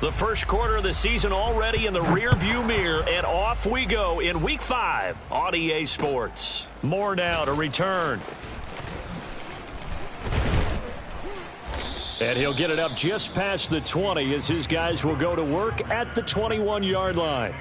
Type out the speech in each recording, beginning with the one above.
The first quarter of the season already in the rearview mirror, and off we go in Week 5 on EA Sports. More now to return. And he'll get it up just past the 20 as his guys will go to work at the 21-yard line.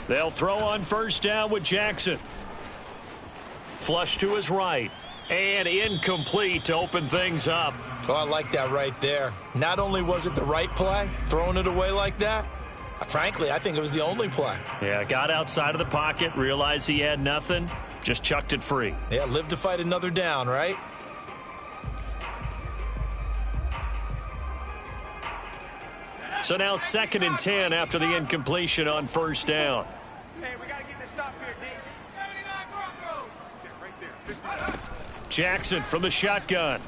They'll throw on first down with Jackson. Flush to his right. And incomplete to open things up. Oh, I like that right there. Not only was it the right play, throwing it away like that, frankly, I think it was the only play. Yeah, got outside of the pocket, realized he had nothing, just chucked it free. Yeah, live to fight another down, right? So now 2nd and 10 after the incompletion on first down. Hey, we got to get this stop here, D. 79 Broncos. Yeah, right there. Jackson from the shotgun.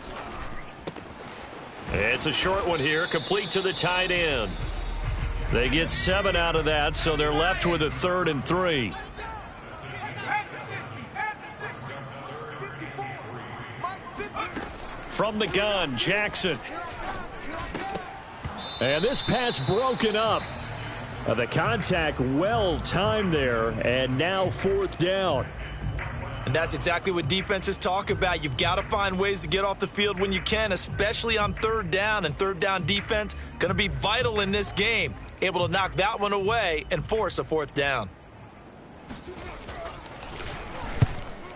It's a short one here, complete to the tight end. They get 7 out of that, so they're left with a 3rd and 3. From the gun, Jackson. And this pass broken up. The contact well timed there, and now 4th down. And that's exactly what defenses talk about. You've got to find ways to get off the field when you can, especially on 3rd down. And 3rd down defense going to be vital in this game. Able to knock that one away and force a 4th down.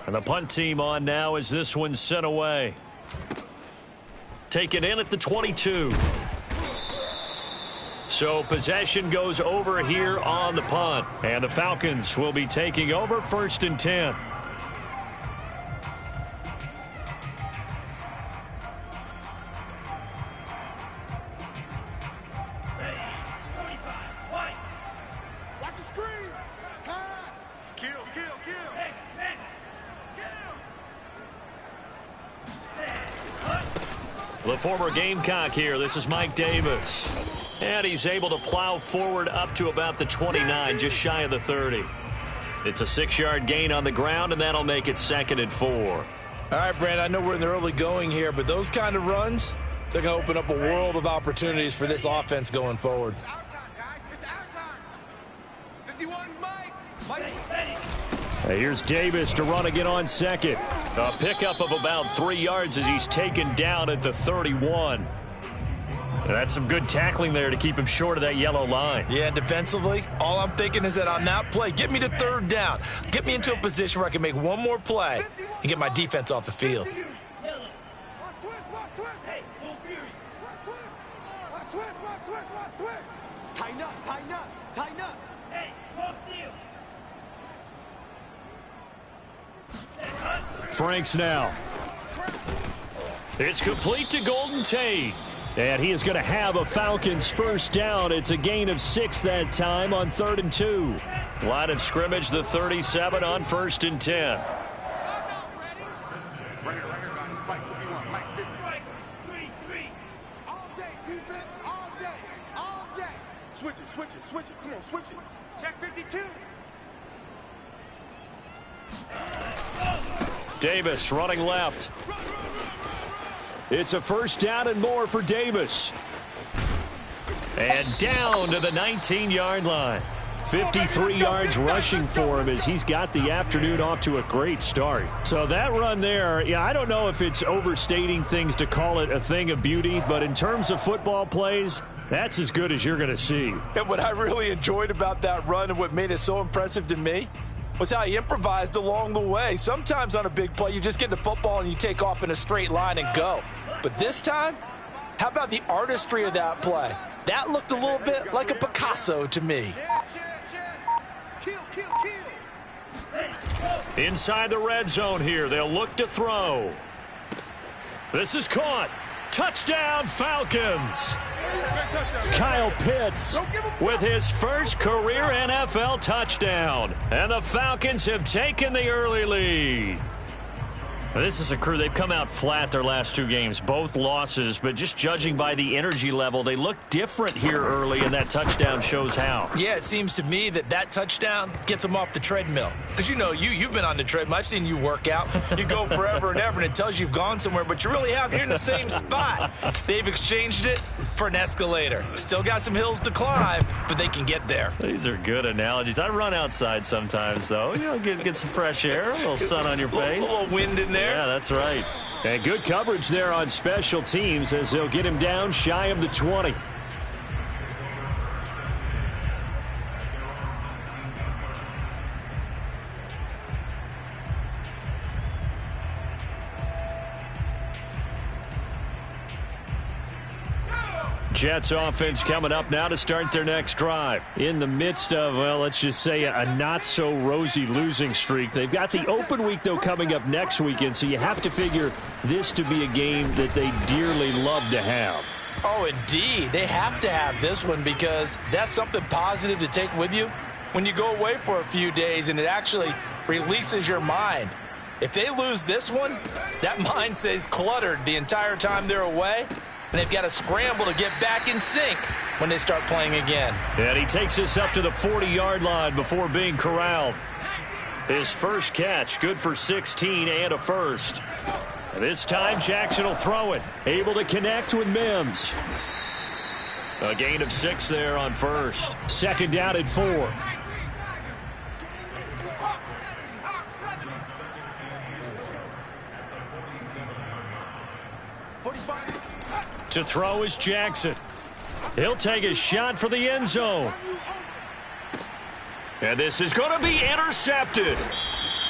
And the punt team on now as this one's sent away. Taken in at the 22. So possession goes over here on the punt. And the Falcons will be taking over 1st and 10. Watch the screen. Pass. Kill. The former Gamecock here. This is Mike Davis. And he's able to plow forward up to about the 29, just shy of the 30. It's a 6-yard gain on the ground, and that'll make it 2nd and 4. All right, Brandon, I know we're in the early going here, but those kind of runs, they're going to open up a world of opportunities for this offense going forward. It's our time, guys. It's our time. 51's Mike. Here's Davis to run again on 2nd. A pickup of about 3 yards as he's taken down at the 31. And that's some good tackling there to keep him short of that yellow line. Yeah, and defensively, all I'm thinking is that on that play, get me to 3rd down. Get me into a position where I can make one more play and get my defense off the field. Watch twist. Hey, no fury. Watch twist. Tighten up. Hey, ball steal. Franks now. It's complete to Golden Tate. And he is going to have a Falcons 1st down. It's a gain of 6 that time on 3rd and 2. Line of scrimmage, the 37 on 1st and 10. Right here, guys. Spike 51. Mike 50. 3. All day, defense. All day. Switch it. Come on, switch it. Check 52. Davis running left. It's a 1st down and more for Davis. And down to the 19-yard line. 53 yards rushing for him as he's got the afternoon off to a great start. So that run there, yeah, I don't know if it's overstating things to call it a thing of beauty, but in terms of football plays, that's as good as you're going to see. And what I really enjoyed about that run and what made it so impressive to me was how he improvised along the way. Sometimes on a big play, you just get the football and you take off in a straight line and go. But this time, how about the artistry of that play? That looked a little bit like a Picasso to me. Kill. Inside the red zone here, they'll look to throw. This is caught. Touchdown, Falcons. Kyle Pitts with his first career NFL touchdown. And the Falcons have taken the early lead. This is a crew. They've come out flat their last 2 games, both losses, but just judging by the energy level, they look different here early, and that touchdown shows how. Yeah, it seems to me that touchdown gets them off the treadmill. Because you've been on the treadmill. I've seen you work out. You go forever and ever, and it tells you you've gone somewhere, but you really have. You're in the same spot. They've exchanged it for an escalator. Still got some hills to climb, but they can get there. These are good analogies. I run outside sometimes, though. Get some fresh air, a little sun on your face. A little wind in there. Yeah, that's right. And good coverage there on special teams as they'll get him down shy of the 20. Jets offense coming up now to start their next drive. In the midst of, well, let's just say a not-so-rosy losing streak. They've got the open week, though, coming up next weekend, so you have to figure this to be a game that they dearly love to have. Oh, indeed. They have to have this one because that's something positive to take with you when you go away for a few days, and it actually releases your mind. If they lose this one, that mind stays cluttered the entire time they're away. And they've got to scramble to get back in sync when they start playing again. And he takes us up to the 40-yard line before being corralled. His first catch, good for 16 and a first. This time, Jackson will throw it. Able to connect with Mims. A gain of 6 there on first. Second down at 4. To throw is Jackson. He'll take a shot for the end zone. And this is going to be intercepted.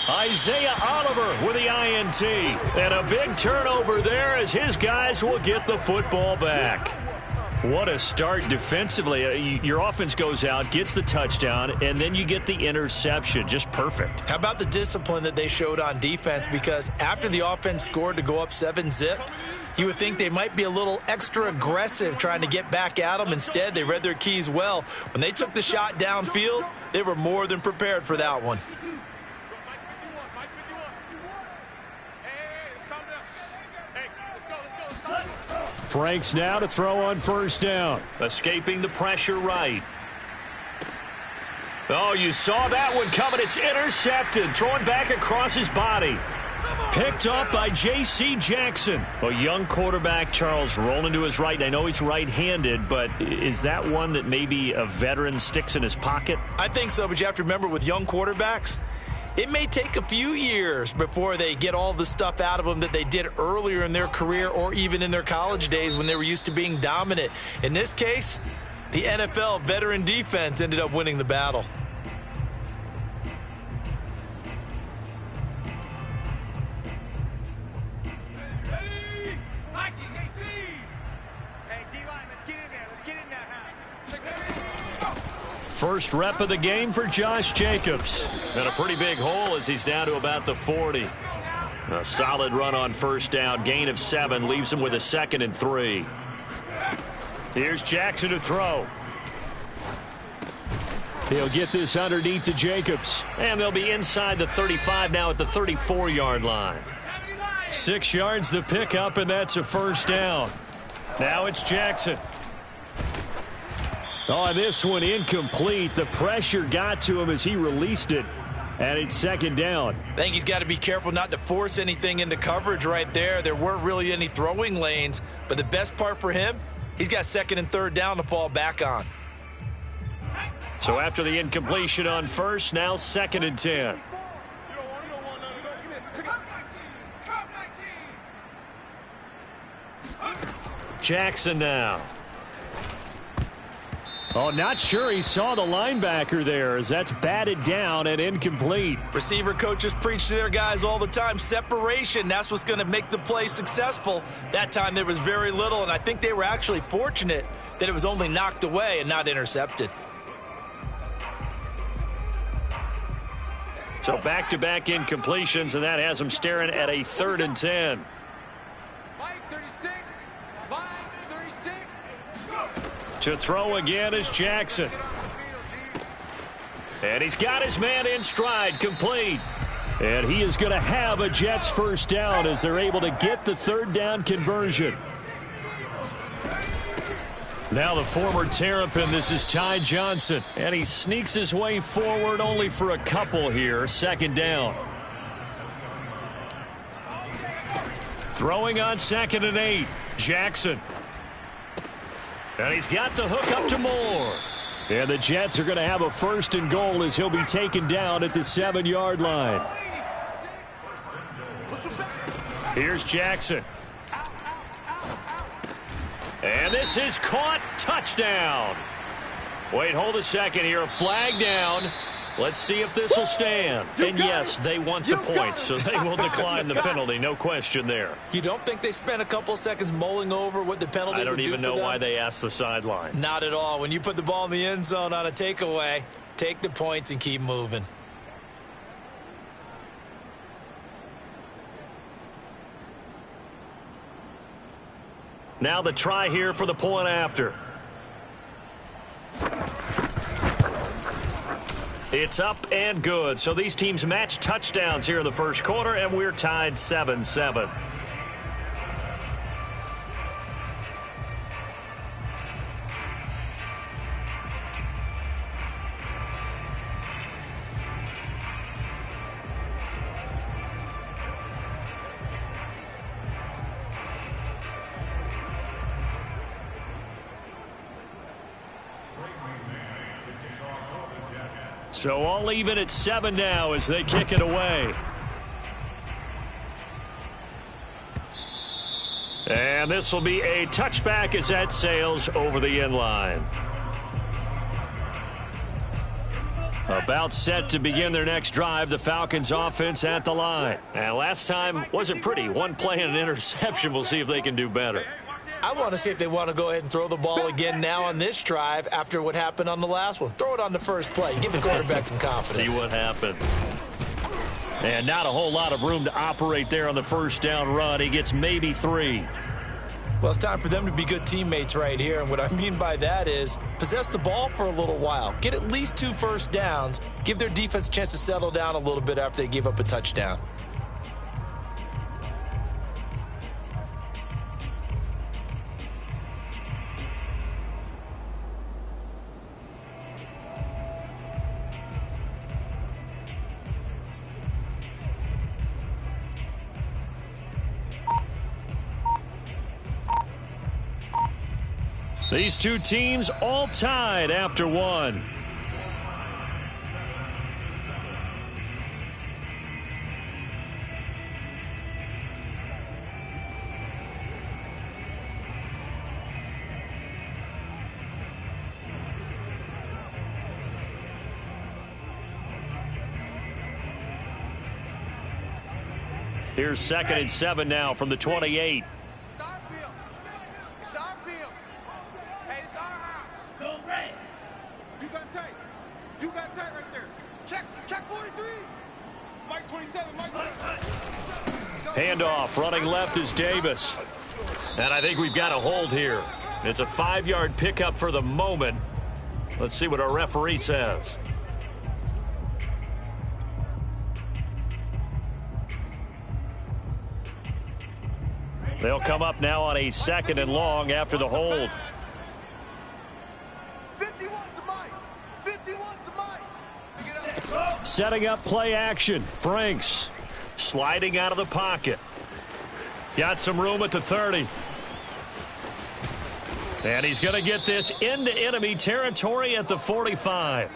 Isaiah Oliver with the INT. And a big turnover there as his guys will get the football back. What a start defensively. Your offense goes out, gets the touchdown, and then you get the interception. Just perfect. How about the discipline that they showed on defense? Because after the offense scored to go up 7-zip, you would think they might be a little extra aggressive trying to get back at them. Instead, they read their keys well. When they took the shot downfield, they were more than prepared for that one. Franks now to throw on first down. Escaping the pressure right. Oh, you saw that one coming. It's intercepted. Throwing back across his body. Picked up by J.C. Jackson. A young quarterback, Charles, rolling to his right. I know he's right-handed, but is that one that maybe a veteran sticks in his pocket? I think so, but you have to remember with young quarterbacks, it may take a few years before they get all the stuff out of them that they did earlier in their career or even in their college days when they were used to being dominant. In this case, the NFL veteran defense ended up winning the battle. First rep of the game for Josh Jacobs. And a pretty big hole as he's down to about the 40. A solid run on first down. Gain of 7 leaves him with a 2nd and 3. Here's Jackson to throw. He'll get this underneath to Jacobs. And they'll be inside the 35 now at the 34-yard line. 6 yards the pickup, and that's a first down. Now it's Jackson. Oh, this one incomplete. The pressure got to him as he released it. And it's second down. I think he's got to be careful not to force anything into coverage right there. There weren't really any throwing lanes. But the best part for him, he's got 2nd and 3rd down to fall back on. So after the incompletion on first, now 2nd and 10. Jackson now. Oh, not sure he saw the linebacker there as that's batted down and incomplete. Receiver coaches preach to their guys all the time. Separation, that's what's going to make the play successful. That time there was very little, and I think they were actually fortunate that it was only knocked away and not intercepted. So back-to-back incompletions, and that has them staring at a 3rd and 10. To throw again is Jackson. And he's got his man in stride, complete. And he is going to have a Jets first down as they're able to get the third down conversion. Now the former Terrapin, this is Ty Johnson. And he sneaks his way forward only for a couple here. Second down. Throwing on 2nd and 8. Jackson. And he's got the hook up to Moore. And the Jets are going to have a 1st and goal as he'll be taken down at the 7-yard line. Here's Jackson. And this is caught. Touchdown. Wait, hold a second here. A flag down. Let's see if this will stand. And yes, they want the point, so they will decline the penalty. No question there. You don't think they spent a couple of seconds mulling over what the penalty would do for them? I don't even know why they asked the sideline. Not at all. When you put the ball in the end zone on a takeaway, take the points and keep moving. Now the try here for the point after. It's up and good. So these teams match touchdowns here in the first quarter, and we're tied 7-7. So all even at 7 now as they kick it away. And this will be a touchback as that sails over the end line. About set to begin their next drive, the Falcons offense at the line. And last time wasn't pretty. One play and an interception. We'll see if they can do better. I want to see if they want to go ahead and throw the ball again now on this drive after what happened on the last one. Throw it on the first play. Give the quarterback some confidence. See what happens. And not a whole lot of room to operate there on the first down run. He gets maybe 3. Well, it's time for them to be good teammates right here. And what I mean by that is possess the ball for a little while. Get at least 2 first downs. Give their defense a chance to settle down a little bit after they give up a touchdown. These two teams all tied after 1. Here's 2nd and 7 now from the 28. Handoff, running left is Davis. And I think we've got a hold here. It's a 5-yard pickup for the moment. Let's see what our referee says. They'll come up now on a 2nd and long after the hold. 51 to Mike. 51 to Mike. Setting up play action. Franks sliding out of the pocket. Got some room at the 30. And he's going to get this into enemy territory at the 45.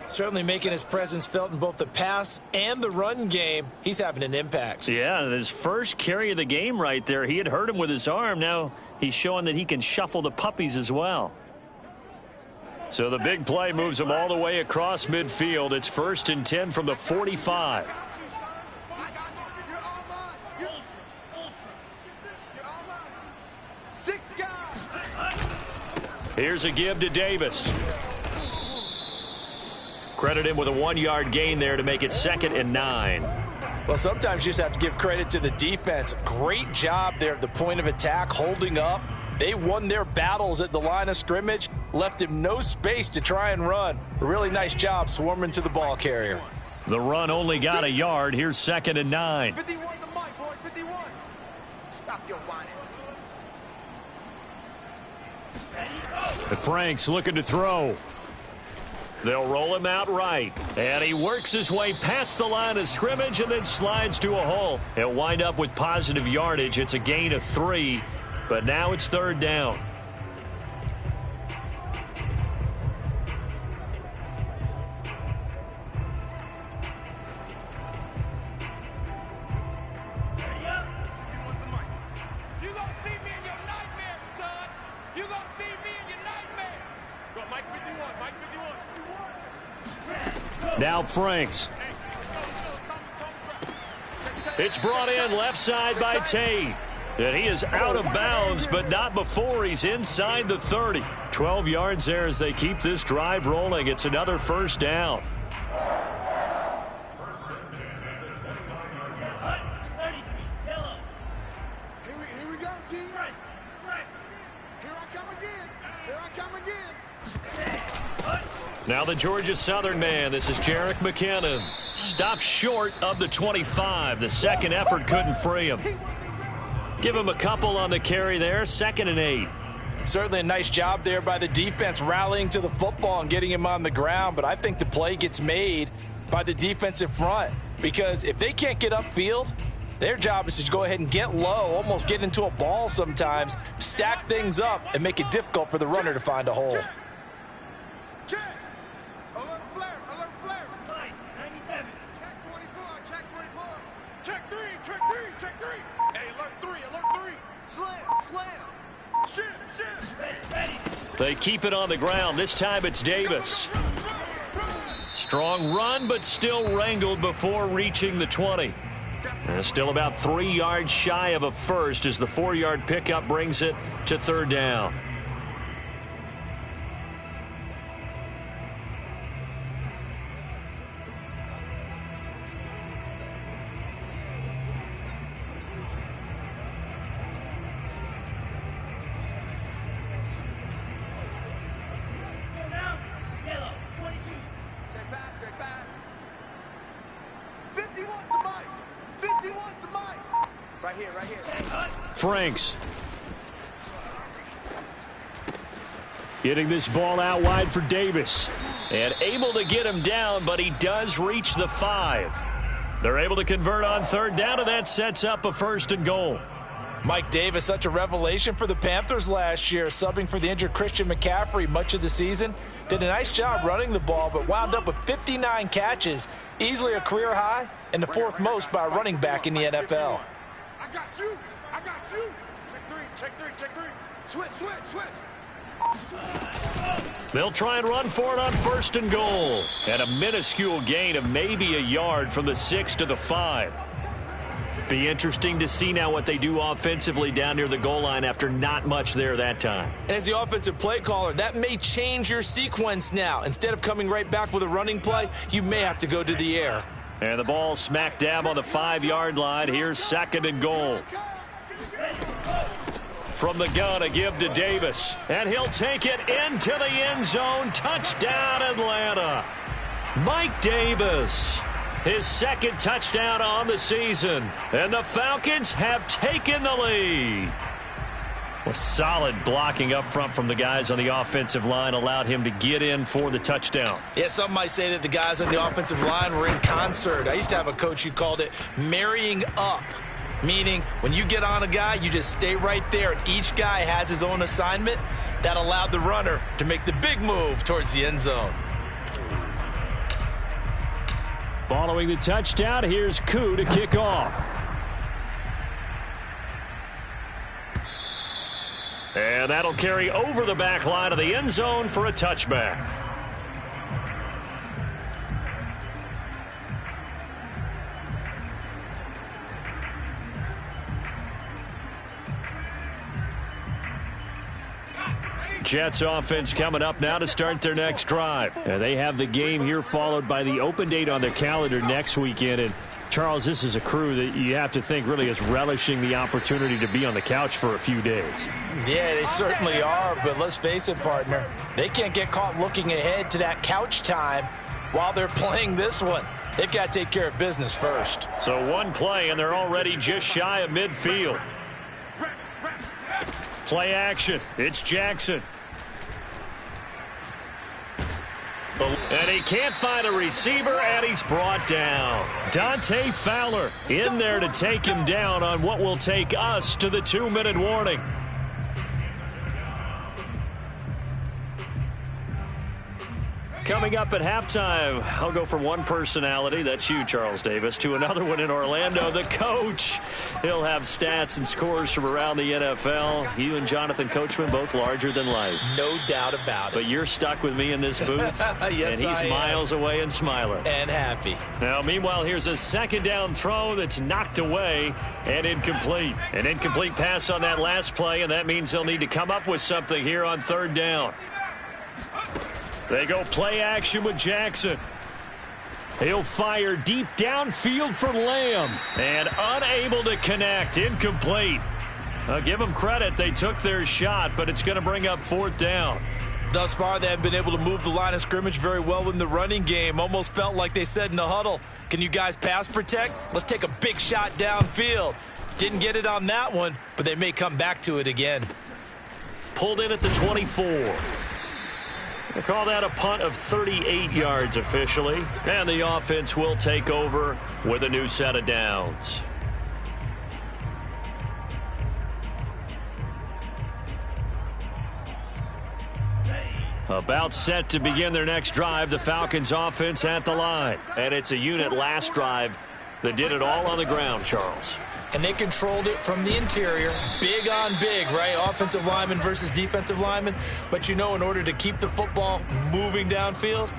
Certainly making his presence felt in both the pass and the run game. He's having an impact. Yeah, and his first carry of the game right there. He had hurt him with his arm. Now he's showing that he can shuffle the puppies as well. So the big play moves him all the way across midfield. It's 1st and 10 from the 45. Here's a give to Davis. Credit him with a 1-yard gain there to make it 2nd and 9. Well, sometimes you just have to give credit to the defense. Great job there at the point of attack, holding up. They won their battles at the line of scrimmage, left him no space to try and run. A really nice job swarming to the ball carrier. The run only got a yard. Here's 2nd and 9. 51 to Mike, boys, 51. Stop your whining. Frank's looking to throw. They'll roll him out right. And he works his way past the line of scrimmage and then slides to a hole. He'll wind up with positive yardage. It's a gain of 3, but now it's 3rd down. Now Franks. It's brought in left side by Tate. And he is out of bounds, but not before he's inside the 30. 12 yards there as they keep this drive rolling. It's another 1st down. Here we go, D. Here I come again. Here I come again. Now the Georgia Southern man. This is Jerick McKinnon. Stopped short of the 25. The second effort couldn't free him. Give him a couple on the carry there. 2nd and 8. Certainly a nice job there by the defense rallying to the football and getting him on the ground. But I think the play gets made by the defensive front. Because if they can't get upfield, their job is to go ahead and get low, almost get into a ball sometimes, stack things up, and make it difficult for the runner to find a hole. Check. Alert flare. Alert flare. Nice. 97. Check 24. Check 24. Check 3. Check 3. Check 3. Hey, alert 3. Alert 3. Slam. Slam. Shit. Ready. They keep it on the ground. This time it's Davis. Strong run, but still wrangled before reaching the 20. And still about 3 yards shy of a first as the 4-yard pickup brings it to 3rd down. Check back. 51 to Mike. 51 to Mike. Right here. Franks. Getting this ball out wide for Davis. And able to get him down, but he does reach the 5. They're able to convert on 3rd down, and that sets up a 1st and goal. Mike Davis, such a revelation for the Panthers last year, subbing for the injured Christian McCaffrey much of the season. Did a nice job running the ball, but wound up with 59 catches, easily a career high, and the 4th most by a running back in the NFL. I got you. Check 3. Switch. They'll try and run for it on 1st and goal. And a minuscule gain of maybe a yard from the 6 to the 5. Be interesting to see now what they do offensively down near the goal line after not much there that time. As the offensive play caller, that may change your sequence now. Instead of coming right back with a running play, you may have to go to the air. And the ball smack dab on the 5-yard line. Here's 2nd and goal. From the gun, a give to Davis. And he'll take it into the end zone. Touchdown, Atlanta. Mike Davis. His 2nd touchdown on the season. And the Falcons have taken the lead. Well, solid blocking up front from the guys on the offensive line allowed him to get in for the touchdown. Yeah, some might say that the guys on the offensive line were in concert. I used to have a coach who called it marrying up, meaning when you get on a guy, you just stay right there, and each guy has his own assignment. That allowed the runner to make the big move towards the end zone. Following the touchdown, here's Koo to kick off. And that'll carry over the back line of the end zone for a touchback. Jets offense coming up now to start their next drive. And they have the game here followed by the open date on their calendar next weekend. And Charles, this is a crew that you have to think really is relishing the opportunity to be on the couch for a few days. Yeah, they certainly are, but let's face it, partner. They can't get caught looking ahead to that couch time while they're playing this one. They've got to take care of business first. So one play, and they're already just shy of midfield. Play action. It's Jackson. And he can't find a receiver, and he's brought down. Dante Fowler in there to take him down on what will take us to the 2-minute warning. Coming up at halftime, I'll go from one personality, that's you, Charles Davis, to another one in Orlando, the coach. He'll have stats and scores from around the NFL. You and Jonathan Coachman, both larger than life. No doubt about it. But you're stuck with me in this booth. Yes, and he's miles away and smiling. And happy. Now, meanwhile, here's a second down throw that's knocked away and incomplete. An incomplete pass on that last play, and that means they'll need to come up with something here on third down. They go play action with Jackson. He'll fire deep downfield for Lamb. And unable to connect. Incomplete. I'll give them credit. They took their shot, but it's going to bring up fourth down. Thus far, they have been able to move the line of scrimmage very well in the running game. Almost felt like they said in the huddle, can you guys pass protect? Let's take a big shot downfield. Didn't get it on that one, but they may come back to it again. Pulled in at the 24. They call that a punt of 38 yards officially. And the offense will take over with a new set of downs. About set to begin their next drive, the Falcons offense at the line. And it's a unit last drive that did it all on the ground, Charles. And they controlled it from the interior. Big on big, right? Offensive lineman versus defensive lineman. But, you know, in order to keep the football moving downfield,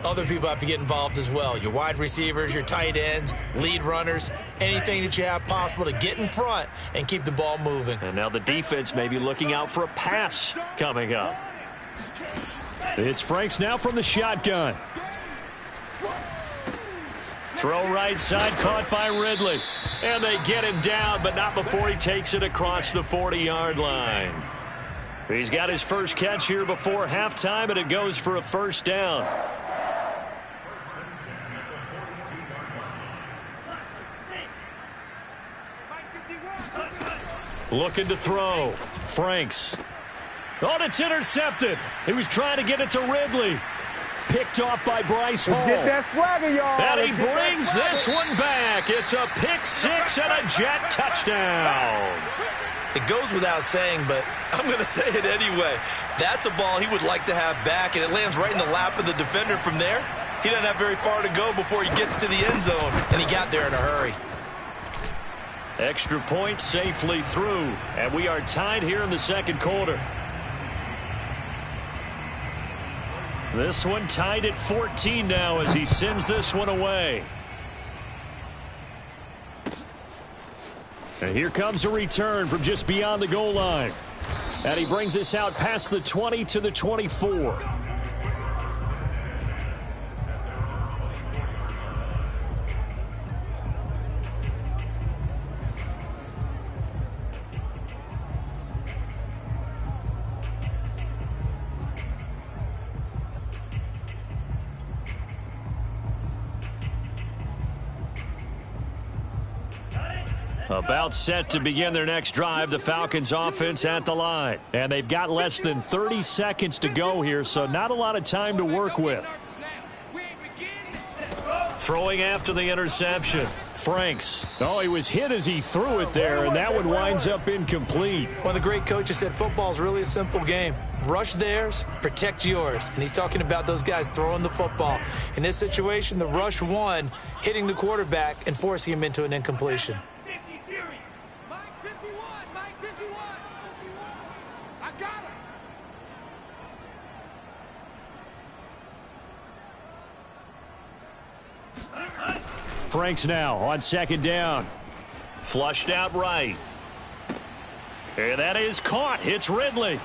other people have to get involved as well. Your wide receivers, your tight ends, lead runners, anything that you have possible to get in front and keep the ball moving. And now the defense may be looking out for a pass coming up. It's Franks now from the shotgun. Throw right side, caught by Ridley. And they get him down, but not before he takes it across the 40-yard line. He's got his first catch here before halftime, and it goes for a first down. Looking to throw. Franks. Oh, and it's intercepted. He was trying to get it to Ridley. Picked off by Bryce Hall. Let's get that swagger, y'all. And he brings this one back. It's a pick six and a Jet touchdown. It goes without saying, but I'm going to say it anyway. That's a ball he would like to have back, and it lands right in the lap of the defender from there. He doesn't have very far to go before he gets to the end zone, and he got there in a hurry. Extra point safely through, and we are tied here in the second quarter. This one tied at 14 now as he sends this one away. And here comes a return from just beyond the goal line. And he brings us out past the 20 to the 24. About set to begin their next drive, the Falcons offense at the line. And they've got less than 30 seconds to go here, so not a lot of time to work with. Throwing after the interception. Franks. Oh, he was hit as he threw it there, and that one winds up incomplete. One of the great coaches said football is really a simple game. Rush theirs, protect yours. And he's talking about those guys throwing the football. In this situation, the rush won, hitting the quarterback and forcing him into an incompletion. Franks now on second down. Flushed out right. And that is caught. It's Ridley.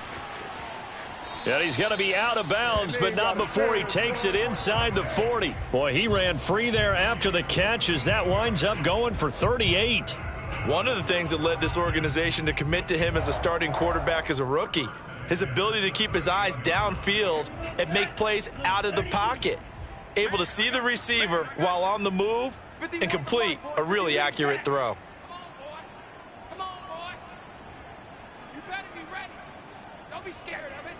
And he's going to be out of bounds, but not before he takes it inside the 40. Boy, he ran free there after the catch as that winds up going for 38. One of the things that led this organization to commit to him as a starting quarterback as a rookie, his ability to keep his eyes downfield and make plays out of the pocket. able to see the receiver while on the move and complete a really accurate throw. Come on, boy. You better be ready. Don't be scared of it.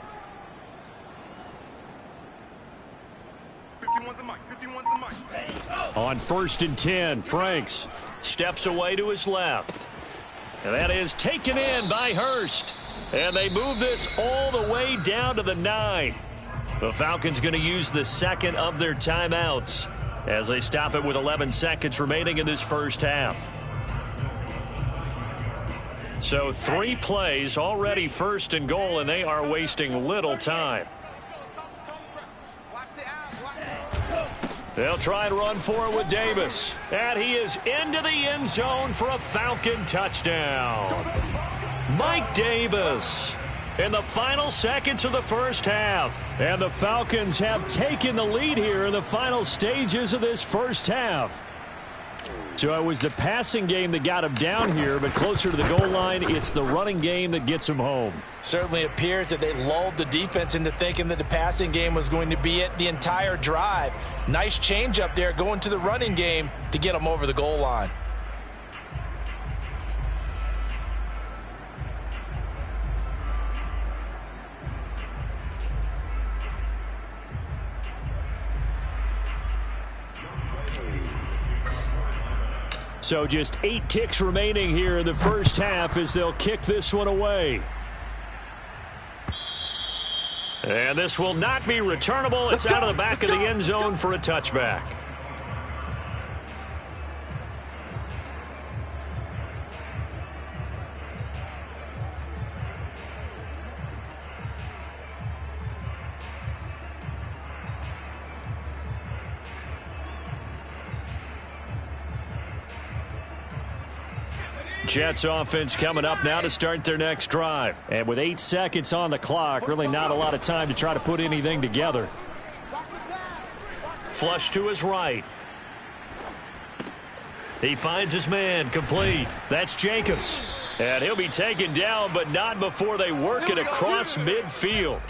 51's the mic. 51's the mic. On 1st and 10, Franks steps away to his left. And that is taken in by Hurst. And they move this all the way down to the 9. The Falcons going to use the second of their timeouts as they stop it with 11 seconds remaining in this first half. So 3 plays already 1st and goal, and they are wasting little time. They'll try and run for it with Davis. And he is into the end zone for a Falcon touchdown. Mike Davis in the final seconds of the first half. And the Falcons have taken the lead here in the final stages of this first half. So it was the passing game that got him down here, but closer to the goal line, it's the running game that gets him home. Certainly appears that they lulled the defense into thinking that the passing game was going to be it the entire drive. Nice change up there going to the running game to get them over the goal line. So just 8 ticks remaining here in the first half as they'll kick this one away. And this will not be returnable. It's out of the back of the end zone for a touchback. Jets offense coming up now to start their next drive. And with 8 seconds on the clock, really not a lot of time to try to put anything together. Flush to his right. He finds his man, complete. That's Jacobs. And he'll be taken down, but not before they work it across midfield.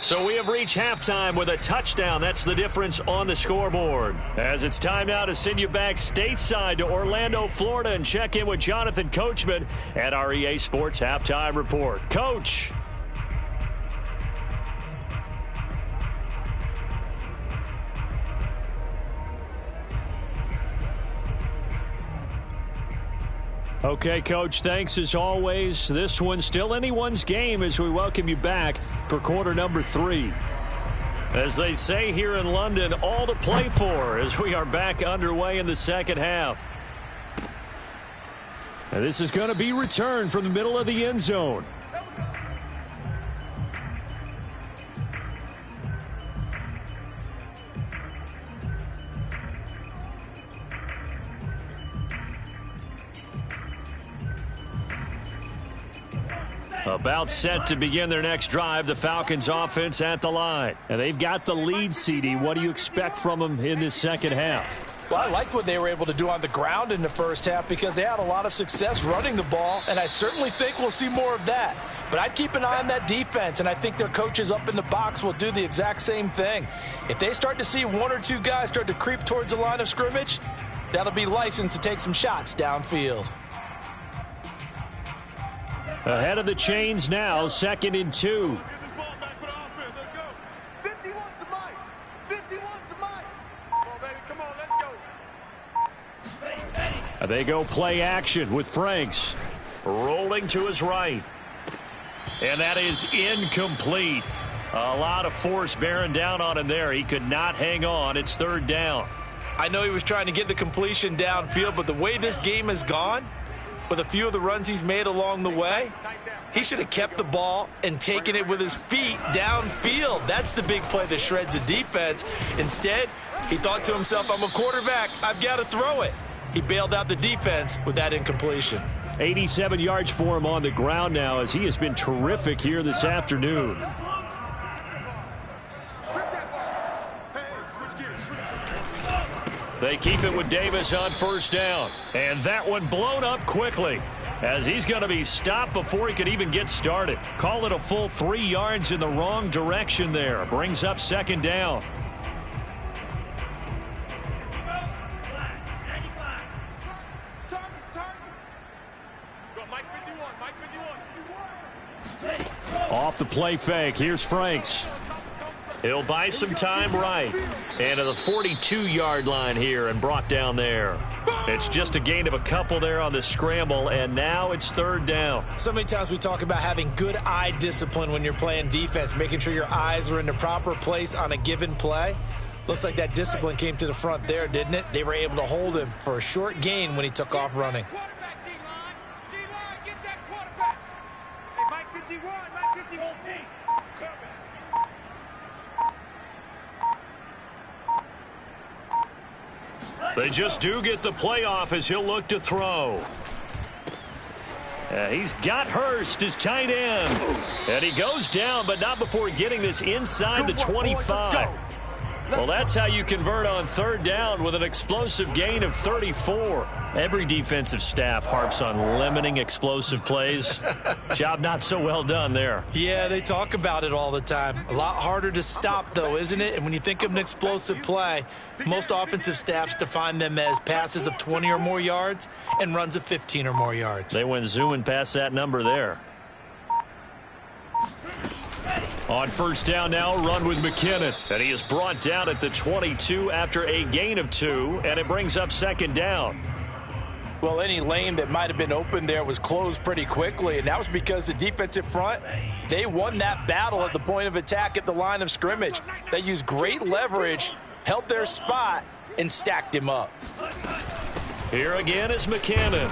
So we have reached halftime with a touchdown. That's the difference on the scoreboard. As it's time now to send you back stateside to Orlando, Florida, and check in with Jonathan Coachman at our EA Sports Halftime Report. Coach. Okay, Coach, thanks as always. This one's still anyone's game as we welcome you back for quarter number 3. As they say here in London, all to play for as we are back underway in the second half. And this is going to be returned from the middle of the end zone. About set to begin their next drive, the Falcons offense at the line. And they've got the lead, CD. What do you expect from them in this second half? Well, I like what they were able to do on the ground in the first half because they had a lot of success running the ball, and I certainly think we'll see more of that. But I'd keep an eye on that defense, and I think their coaches up in the box will do the exact same thing. If they start to see 1 or 2 guys start to creep towards the line of scrimmage, that'll be licensed to take some shots downfield. Ahead of the chains now, 2nd and 2. Let's get this ball back for the offense. Let's go. 51's the mic. 51's the mic. Come on, baby. Come on, let's go. They go play action with Franks. Rolling to his right. And that is incomplete. A lot of force bearing down on him there. He could not hang on. It's 3rd down. I know he was trying to get the completion downfield, but the way this game has gone, with a few of the runs he's made along the way, he should have kept the ball and taken it with his feet downfield. That's the big play that shreds the defense. Instead, he thought to himself, I'm a quarterback. I've got to throw it. He bailed out the defense with that incompletion. 87 yards for him on the ground now as he has been terrific here this afternoon. They keep it with Davis on 1st down. And that one blown up quickly. as he's going to be stopped before he could even get started. Call it a full 3 yards in the wrong direction there. Brings up second down. Off the play fake, here's Franks. He'll buy some time right. And to the 42-yard line here and brought down there. It's just a gain of a couple there on the scramble, and now it's third down. So many times we talk about having good eye discipline when you're playing defense, making sure your eyes are in the proper place on a given play. Looks like that discipline came to the front there, didn't it? They were able to hold him for a short gain when he took off running. They just do get the playoff as he'll look to throw. He's got Hurst, his tight end. And he goes down, but not before getting this inside the 25. Well, that's how you convert on third down with an explosive gain of 34. Every defensive staff harps on limiting explosive plays. Job not so well done there. Yeah, they talk about it all the time. A lot harder to stop, though, isn't it? And when you think of an explosive play, most offensive staffs define them as passes of 20 or more yards and runs of 15 or more yards. They went zooming past that number there. On first down now, run with McKinnon. And he is brought down at the 22 after a gain of 2, and it brings up second down. Well, any lane that might have been open there was closed pretty quickly, and that was because the defensive front, they won that battle at the point of attack at the line of scrimmage. They used great leverage, held their spot, and stacked him up. Here again is McKinnon.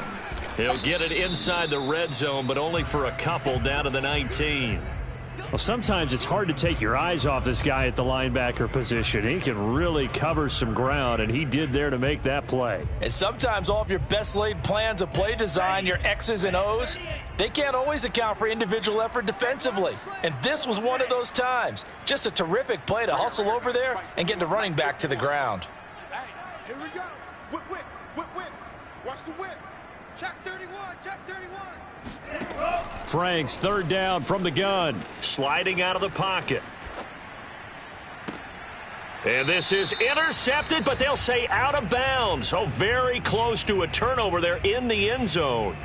He'll get it inside the red zone, but only for a couple down to the 19. Well, sometimes it's hard to take your eyes off this guy at the linebacker position. He can really cover some ground, and he did there to make that play. And sometimes all of your best laid plans of play design, your X's and O's, they can't always account for individual effort defensively. And this was one of those times. Just a terrific play to hustle over there and get the running back to the ground. Hey, here we go. Whip, whip, whip, whip. Watch the whip. Check 31, check 31. Franks, third down from the gun. Sliding out of the pocket. And this is intercepted, but they'll say out of bounds. Oh, very close to a turnover there in the end zone.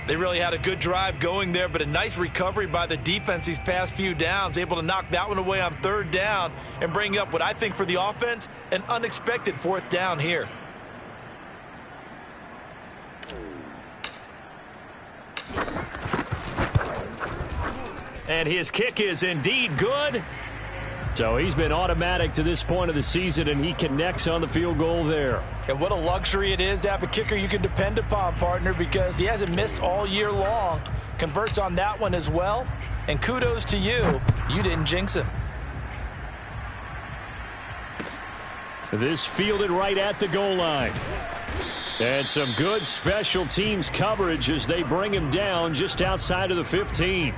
They really had a good drive going there, but a nice recovery by the defense these past few downs, able to knock that one away on third down and bring up what I think for the offense, an unexpected fourth down here. And his kick is indeed good. So he's been automatic to this point of the season, and he connects on the field goal there. And what a luxury it is to have a kicker you can depend upon, partner, because he hasn't missed all year long. Converts on that one as well. And kudos to you. You didn't jinx him. This fielded right at the goal line. And some good special teams coverage as they bring him down just outside of the 15.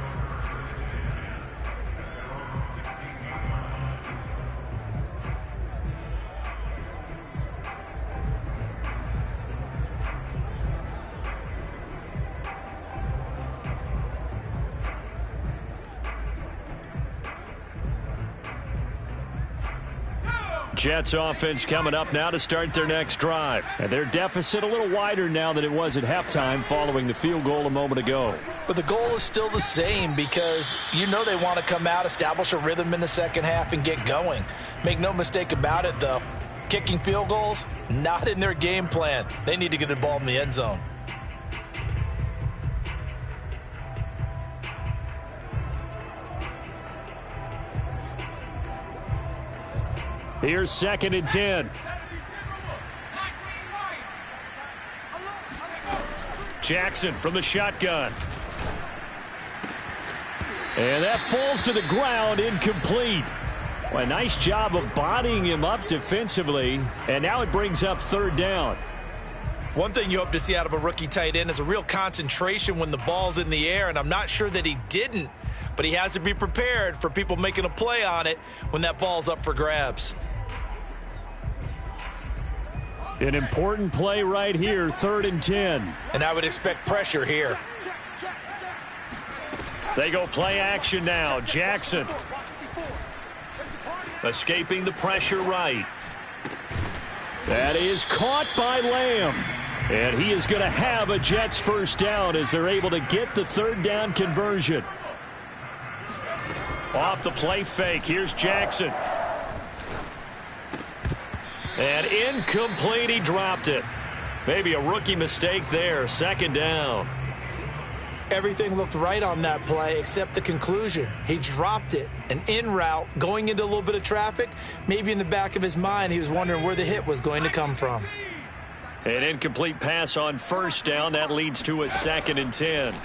Jets offense coming up now to start their next drive. And their deficit a little wider now than it was at halftime following the field goal a moment ago. But the goal is still the same because you know they want to come out, establish a rhythm in the second half, and get going. Make no mistake about it, though. Kicking field goals, not in their game plan. They need to get the ball in the end zone. Here's second and 10. Jackson from the shotgun. And that falls to the ground, incomplete. Well, a nice job of bodying him up defensively, and now it brings up third down. One thing you hope to see out of a rookie tight end is a real concentration when the ball's in the air, and I'm not sure that he didn't, but he has to be prepared for people making a play on it when that ball's up for grabs. An important play right here, 3rd and 10. And I would expect pressure here. They go play action now. Jackson escaping the pressure right. That is caught by Lamb. And he is going to have a Jets first down as they're able to get the 3rd down conversion. Off the play fake, here's Jackson. And incomplete, he dropped it. Maybe a rookie mistake there, 2nd down. Everything looked right on that play except the conclusion. He dropped it, an in route, going into a little bit of traffic. Maybe in the back of his mind he was wondering where the hit was going to come from. An incomplete pass on 1st down. That leads to a 2nd and 10.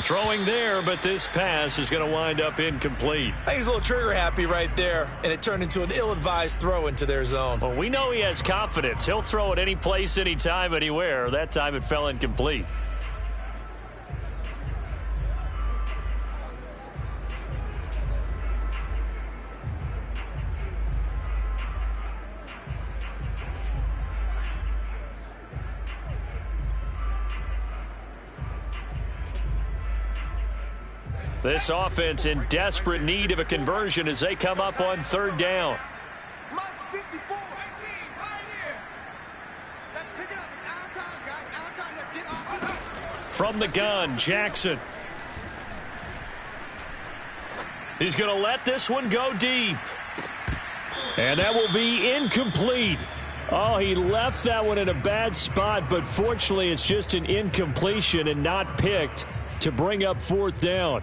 Throwing there, but this pass is going to wind up incomplete. I think he's a little trigger happy right there, and it turned into an ill-advised throw into their zone. Well, we know he has confidence. He'll throw it any place, anytime, anywhere. That time it fell incomplete. This offense in desperate need of a conversion as they come up on 3rd down. Mike 54. Let's pick it up. It's our time, guys. Our time. Let's get off. From the gun, Jackson. He's going to let this one go deep. And that will be incomplete. Oh, he left that one in a bad spot, but fortunately it's just an incompletion and not picked to bring up 4th down.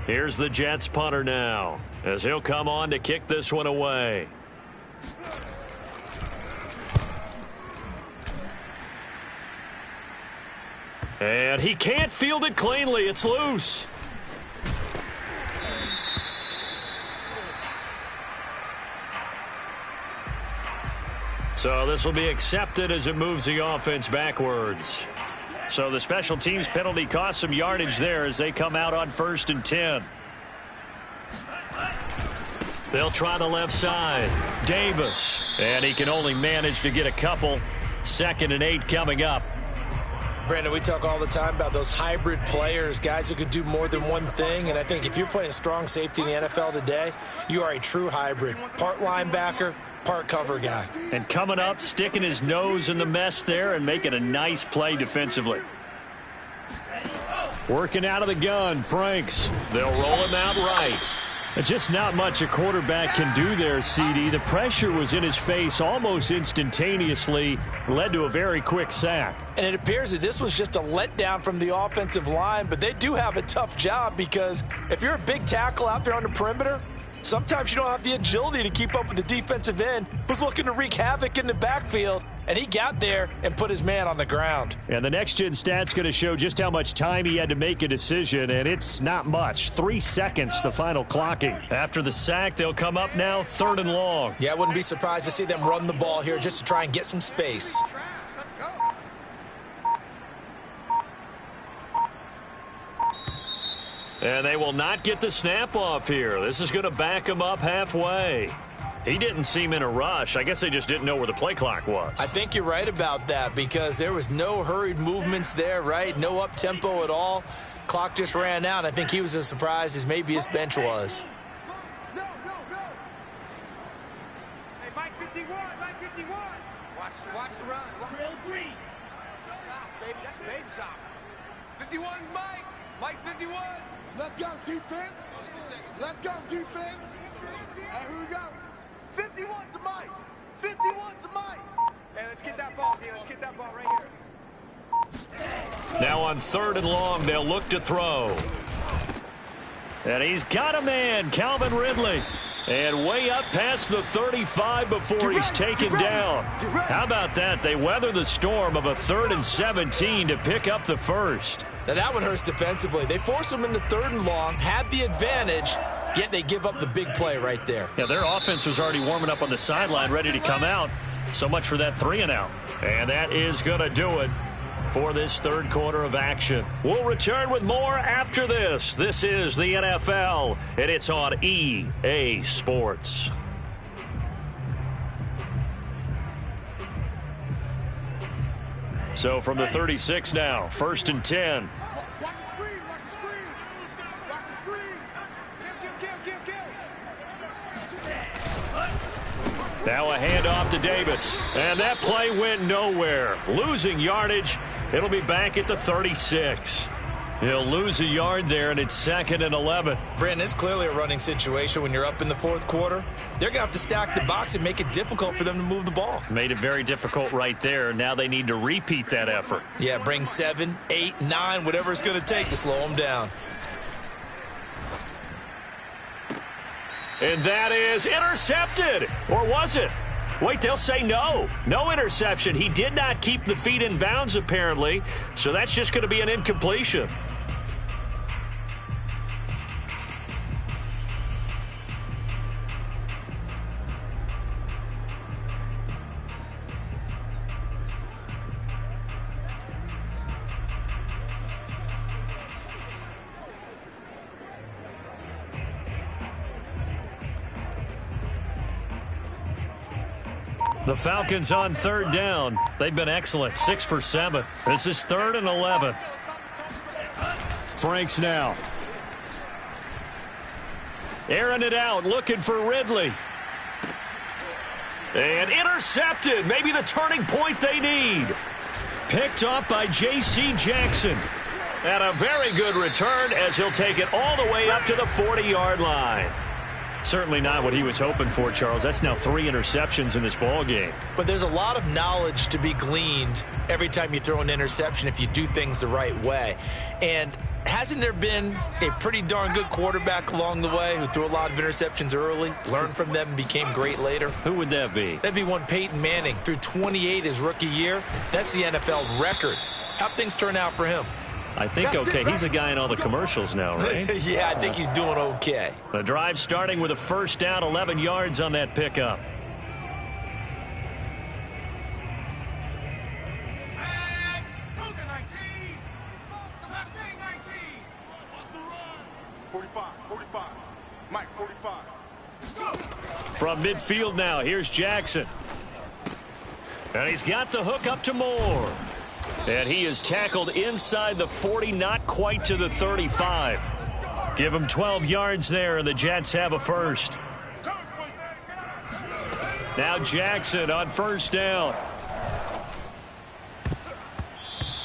Here's the Jets punter now as he'll come on to kick this one away. And he can't field it cleanly. It's loose. So this will be accepted as it moves the offense backwards. So the special teams penalty cost some yardage there as they come out on 1st and 10. They'll try the left side. Davis. And he can only manage to get a couple. 2nd and 8 coming up. Brandon, we talk all the time about those hybrid players, guys who could do more than one thing. And I think if you're playing strong safety in the NFL today, you are a true hybrid. Part linebacker, part cover guy. And coming up, sticking his nose in the mess there and making a nice play defensively. Working out of the gun, Franks. They'll roll him out right. Just not much a quarterback can do there, CD. The pressure was in his face almost instantaneously, led to a very quick sack. And it appears that this was just a letdown from the offensive line, but they do have a tough job because if you're a big tackle out there on the perimeter, sometimes you don't have the agility to keep up with the defensive end who's looking to wreak havoc in the backfield, and he got there and put his man on the ground. And the next-gen stat's going to show just how much time he had to make a decision, and it's not much. 3 seconds, the final clocking. After the sack, they'll come up now 3rd and long. Yeah, I wouldn't be surprised to see them run the ball here just to try and get some space. Let's go. And they will not get the snap off here. This is going to back him up halfway. He didn't seem in a rush. I guess they just didn't know where the play clock was. I think you're right about that because there was no hurried movements there, right? No up-tempo at all. Clock just ran out. I think he was as surprised as maybe his bench was. No. Hey, Mike 51, Mike 51. Watch the run. Drill green. South, baby. That's baby south. 51, Mike. Mike 51. Let's go, defense. Let's go, defense. Hey, here we go. 51 to Mike. 51 to Mike. Hey, let's get that ball here. Let's get that ball right here. Now on 3rd and long, they'll look to throw. And he's got a man, Calvin Ridley. And way up past the 35 before he's taken down. How about that? They weather the storm of a 3rd and 17 to pick up the first. Now that one hurts defensively. They force him into 3rd and long, had the advantage, yet they give up the big play right there. Yeah, their offense was already warming up on the sideline, ready to come out. So much for that 3 and out. And that is going to do it. for this third quarter of action. We'll return with more after this. This is the NFL, and it's on EA Sports. So from the 36 now, 1st and 10. Watch the screen, watch the screen. Watch the screen. Kill. Now a handoff to Davis. And that play went nowhere. Losing yardage. It'll be back at the 36. He'll lose a yard there, and it's 2nd and 11. Brandon, it's clearly a running situation when you're up in the fourth quarter. They're going to have to stack the box and make it difficult for them to move the ball. Made it very difficult right there. Now they need to repeat that effort. Yeah, bring 7, 8, 9, whatever it's going to take to slow them down. And that is intercepted. Or was it? Wait, they'll say no. No interception. He did not keep the feet in bounds, apparently. So that's just going to be an incompletion. The Falcons on 3rd down. They've been excellent. 6 for 7. This is 3rd and 11. Franks now. Airing it out, looking for Ridley. And intercepted. Maybe the turning point they need. Picked up by J.C. Jackson. And a very good return as he'll take it all the way up to the 40-yard line. Certainly not what he was hoping for, Charles. That's now 3 interceptions in this ball game. But there's a lot of knowledge to be gleaned every time you throw an interception if you do things the right way. And hasn't there been a pretty darn good quarterback along the way who threw a lot of interceptions early, learned from them, and became great later? Who would that be? That'd be one Peyton Manning. Threw 28 his rookie year. That's the NFL record. How'd things turn out for him? I think okay. He's a guy in all the commercials now, right? Yeah, I think he's doing okay. The drive starting with a 1st down, 11 yards on that pickup. Cougar 19. 45, 45. Mike, 45. From midfield now, here's Jackson. And he's got the hook up to Moore. And he is tackled inside the 40, not quite to the 35. Give him 12 yards there, and the Jets have a first. Now Jackson on 1st down.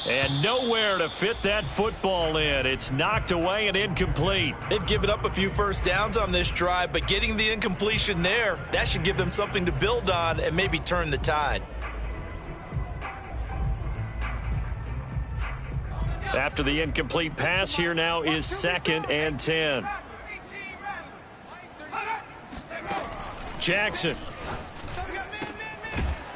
And nowhere to fit that football in. It's knocked away and incomplete. They've given up a few first downs on this drive, but getting the incompletion there, that should give them something to build on and maybe turn the tide. After the incomplete pass, here now is 2nd and 10. Jackson.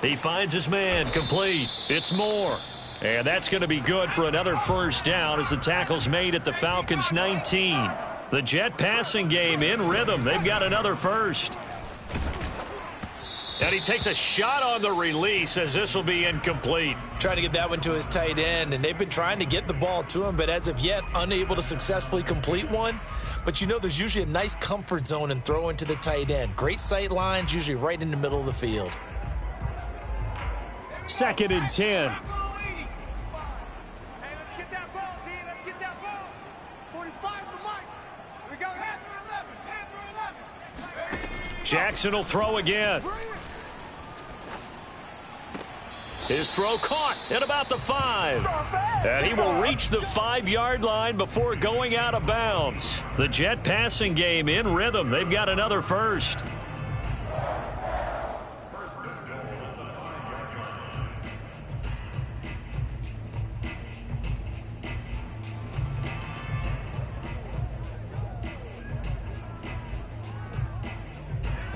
He finds his man, complete. It's Moore. And that's going to be good for another 1st down as the tackle's made at the Falcons' 19. The Jet passing game in rhythm. They've got another first. And he takes a shot on the release as this will be incomplete. Trying to get that one to his tight end, and they've been trying to get the ball to him, but as of yet, unable to successfully complete one. But you know there's usually a nice comfort zone and throw into the tight end. Great sight lines, usually right in the middle of the field. 2nd and 10. Hey, let's get that ball, D. Let's get that ball. 45's the mic. Here we go. Hand through 11. Jackson will throw again. His throw caught at about the 5. And he will reach the 5-yard line before going out of bounds. The Jet passing game in rhythm. They've got another first.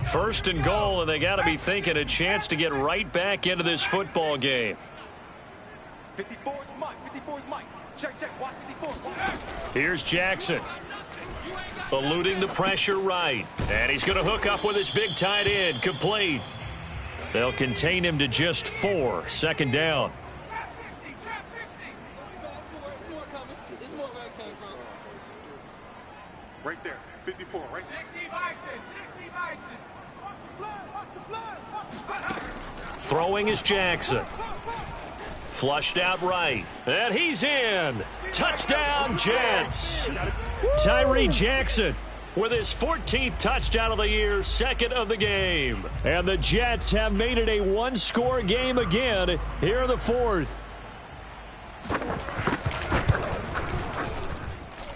First and goal, and they got to be thinking a chance to get right back into this football game. 54's Mike. 54's Mike. Check, check. Watch 54. Here's Jackson. Eluding the pressure right. And he's going to hook up with his big tight end. Complete. They'll contain him to just 4. 2nd down. Right there. 54, right there. 60 Bison. 60 Bison. Watch the blood. Watch the blood. Watch the blood. Throwing is Jackson. Flushed out right. And he's in. Touchdown, Jets. Tyree Jackson with his 14th touchdown of the year, second of the game. And the Jets have made it a one-score game again here in the fourth.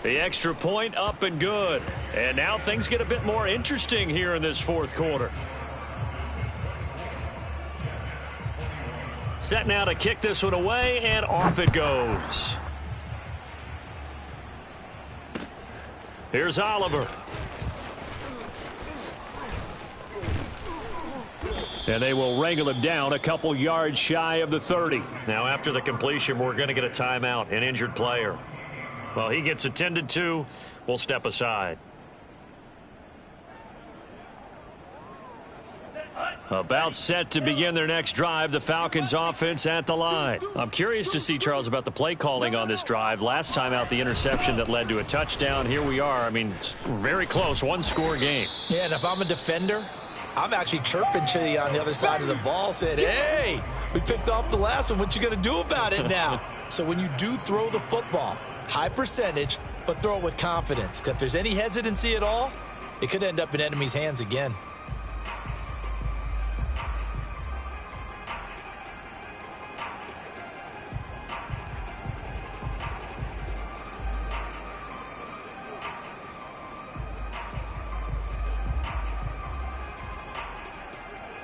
The extra point up and good. And now things get a bit more interesting here in this fourth quarter. Set now to kick this one away, and off it goes. Here's Oliver. And they will wrangle him down a couple yards shy of the 30. Now after the completion, we're going to get a timeout, an injured player. Well, he gets attended to. We'll step aside. About set to begin their next drive, the Falcons offense at the line. I'm curious to see, Charles, about the play calling on this drive. Last time out, the interception that led to a touchdown. Here we are. I mean, it's very close, one-score game. Yeah, and if I'm a defender, I'm actually chirping to you on the other side of the ball, saying, hey, we picked off the last one. What you going to do about it now? So when you do throw the football, high percentage, but throw it with confidence. Because if there's any hesitancy at all, it could end up in enemy's hands again.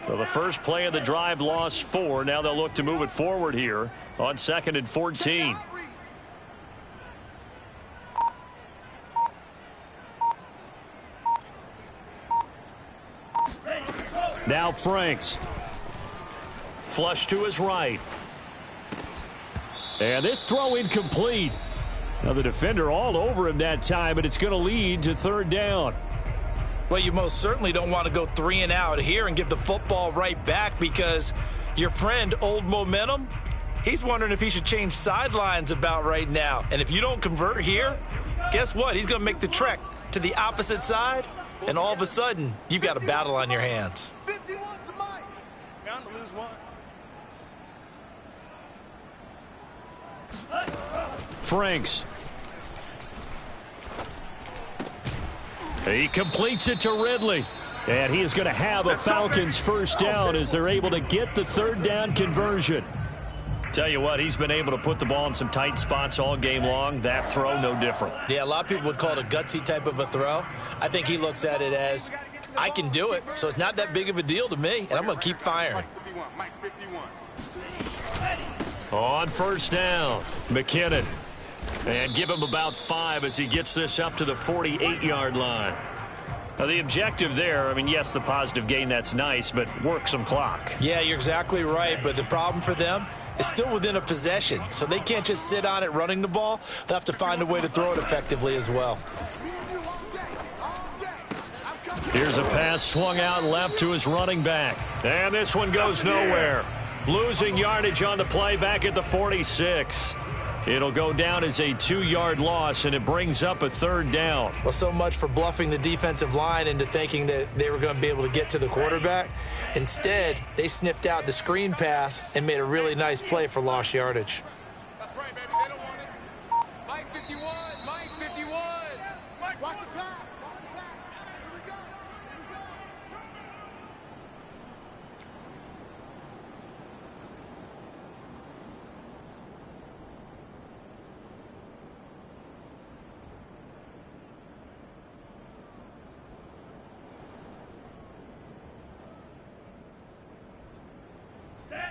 So the first play of the drive lost 4. Now they'll look to move it forward here on 2nd and 14. Now Franks. Flush to his right. And this throw incomplete. Now the defender all over him that time, but it's going to lead to 3rd down. Well, you most certainly don't want to go 3 and out here and give the football right back, because your friend, Old Momentum, he's wondering if he should change sidelines about right now. And if you don't convert here, guess what? He's going to make the trek to the opposite side, and all of a sudden, you've got a battle on your hands. 51 to Mike. Bound to lose one. Franks. He completes it to Ridley. And he is going to have a Falcons first down as they're able to get the 3rd down conversion. Tell you what, he's been able to put the ball in some tight spots all game long. That throw, no different. Yeah, a lot of people would call it a gutsy type of a throw. I think he looks at it as, I can do it, so it's not that big of a deal to me, and I'm going to keep firing. Mike 51. On first down, McKinnon. And give him about 5 as he gets this up to the 48-yard line. Now, the objective there, I mean, yes, the positive gain, that's nice, but work some clock. Yeah, you're exactly right, but the problem for them is still within a possession, so they can't just sit on it running the ball. They'll have to find a way to throw it effectively as well. Here's a pass swung out left to his running back. And this one goes nowhere. Losing yardage on the play back at the 46. It'll go down as a 2-yard loss, and it brings up a 3rd down. Well, so much for bluffing the defensive line into thinking that they were going to be able to get to the quarterback. Instead, they sniffed out the screen pass and made a really nice play for lost yardage. That's right, baby. They don't want it. Mike 51. Mike 51. Mike, watch the pass. Watch the pass. Here we go. Here we go.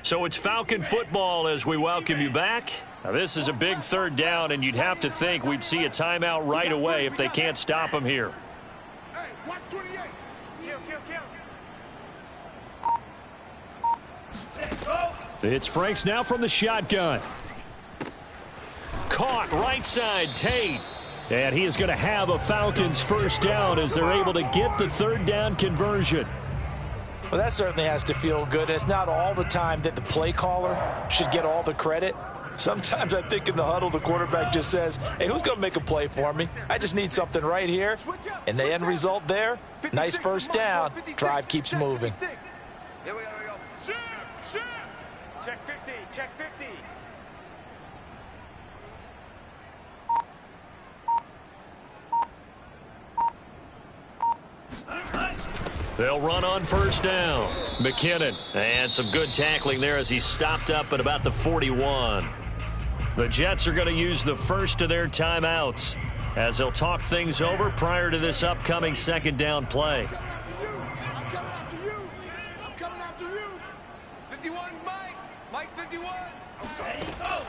So it's Falcon football as we welcome you back. Now, this is a big 3rd down, and you'd have to think we'd see a timeout right away if they can't stop him here. Hey, watch 28. Kill. It's Franks now from the shotgun. Caught right side, Tate. And he is going to have a Falcons first down as they're able to get the 3rd down conversion. Well, that certainly has to feel good. It's not all the time that the play caller should get all the credit. Sometimes I think in the huddle, the quarterback just says, hey, who's going to make a play for me? I just need something right here. And the end result there, nice first down. Drive keeps moving. Here we go, here we go. Check 50, check 50. They'll run on first down. McKinnon. And some good tackling there as he stopped up at about the 41. The Jets are going to use the first of their timeouts as they'll talk things over prior to this upcoming second down play. I'm coming after you. I'm coming after you. 51's Mike. Mike 51.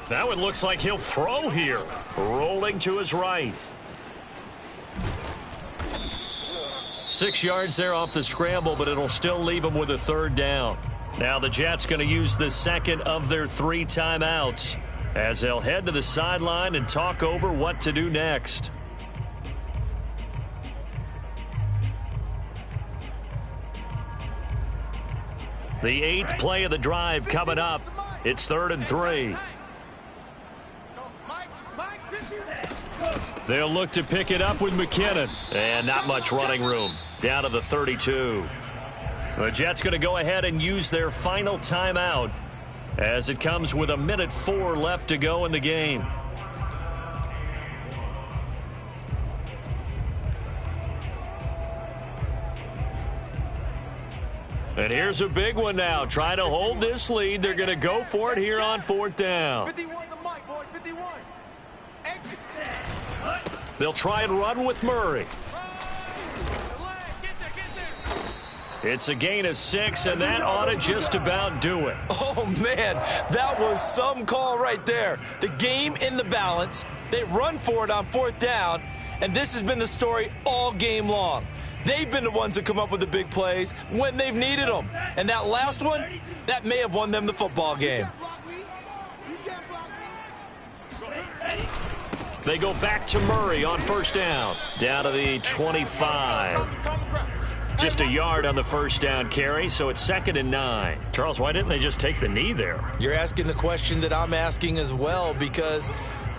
That one looks like he'll throw here. Rolling to his right. 6 yards there off the scramble, but it'll still leave him with a third down. Now the Jets going to use the second of their 3 timeouts as they'll head to the sideline and talk over what to do next. The 8th play of the drive coming up. It's 3rd and 3. They'll look to pick it up with McKinnon. And not much running room. Down to the 32. The Jets going to go ahead and use their final timeout as it comes with 1:04 left to go in the game. And here's a big one now. Trying to hold this lead. They're going to go for it here on 4th down. 51 the mic, boys. 51. Exit. They'll try and run with Murray. It's a gain of 6, and that ought to just about do it. Oh, man, that was some call right there. The game in the balance. They run for it on 4th down, and this has been the story all game long. They've been the ones that come up with the big plays when they've needed them. And that last one, that may have won them the football game. You can't block me. They go back to Murray on first down. Down to the 25. Just a yard on the first down carry, so it's 2nd and 9. Charles, why didn't they just take the knee there? You're asking the question that I'm asking as well, because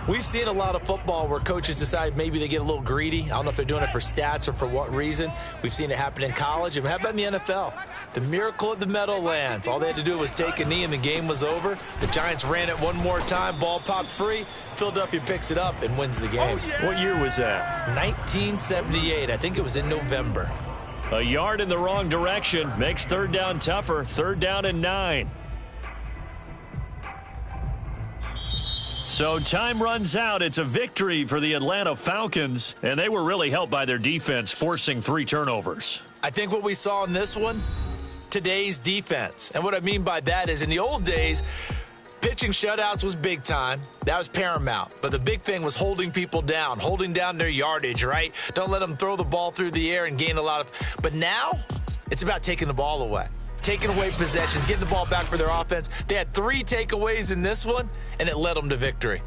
we've seen a lot of football where coaches decide maybe they get a little greedy. I don't know if they're doing it for stats or for what reason. We've seen it happen in college. And how about in the NFL? The miracle of the Meadowlands. All they had to do was take a knee and the game was over. The Giants ran it one more time. Ball popped free. Philadelphia picks it up and wins the game. What year was that? 1978. I think it was in November. A yard in the wrong direction makes 3rd down tougher. 3rd down and 9. So time runs out. It's a victory for the Atlanta Falcons, and they were really helped by their defense, forcing 3 turnovers. I think what we saw in this one, today's defense. And what I mean by that is in the old days, pitching shutouts was big time. That was paramount. But the big thing was holding people down, holding down their yardage, right? Don't let them throw the ball through the air and gain a lot of. But now it's about taking the ball away, taking away possessions, getting the ball back for their offense. They had 3 takeaways in this one, and it led them to victory.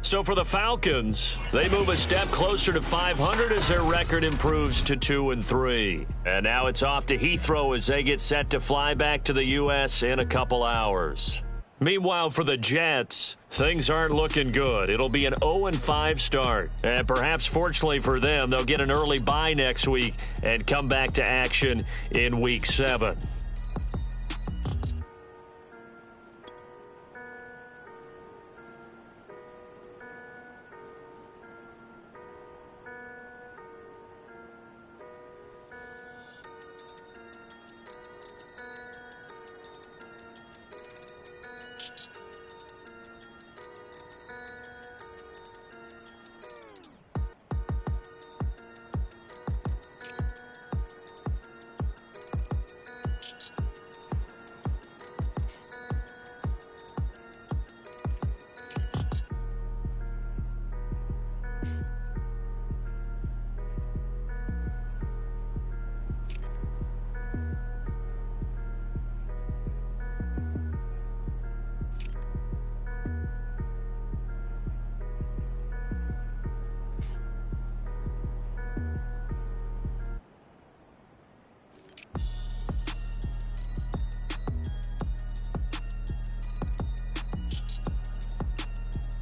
So for the Falcons, they move a step closer to 500 as their record improves to 2-3. And now it's off to Heathrow as they get set to fly back to the U.S. in a couple hours. Meanwhile, for the Jets, things aren't looking good. It'll be an 0-5 start. And perhaps fortunately for them, they'll get an early bye next week and come back to action in Week 7.